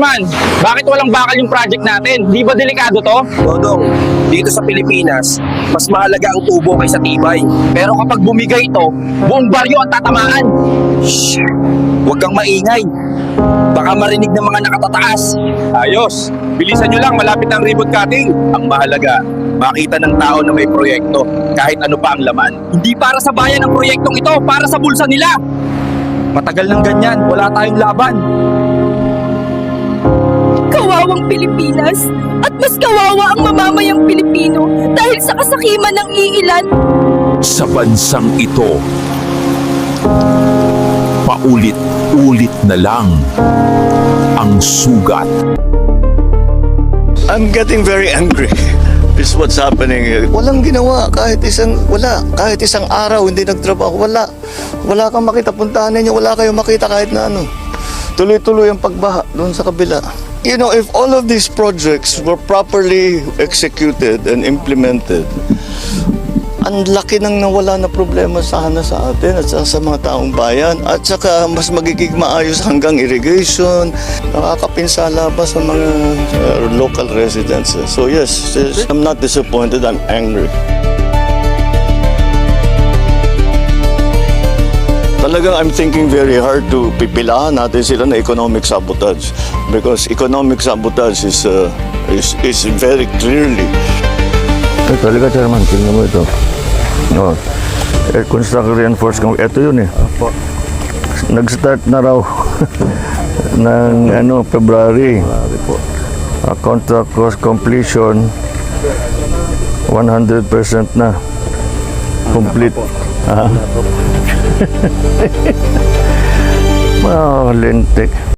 Man, bakit walang bakal yung project natin? Di ba delikado to? Dodong, dito sa Pilipinas, mas mahalaga ang tubo kaysa tibay. Pero kapag bumigay ito, buong baryo ang tatamaan. Shh! Huwag kang maingay. Baka marinig ng mga nakatataas. Ayos! Bilisan nyo lang, malapit ang ribbon cutting. Ang mahalaga, makita ng tao na may proyekto, kahit ano pa ang laman. Hindi para sa bayan ang proyektong ito, para sa bulsa nila. Matagal ng ganyan, wala tayong laban. Kawawang Pilipinas at mas kawawa ang mamamayang Pilipino dahil sa kasakiman ng iilan. Sa bansang ito, paulit-ulit na lang ang sugat. I'm getting very angry. This is what's happening here. Walang ginawa kahit isang araw hindi nagtrabaho. Wala kang makita, puntahan ninyo, wala kayong makita kahit na ano. Tuloy-tuloy ang pagbaha doon sa kabila. You know, if all of these projects were properly executed and implemented, ang laki nang nawala na problema sana sa atin at sa mga taong bayan. At saka mas magiging maayos hanggang irrigation, nakakapinsala pa sa mga local residents. So yes, I'm not disappointed, I'm angry. Talagang I'm thinking very hard to pipilahan natin sila na economic sabotage because economic sabotage is very clearly. Talaga, Chairman, tingnan mo ito. Oh, construction reinforced kung ito yun eh. Nag-start na raw ng February. Contract cost completion 100% na. Complete. Lintik.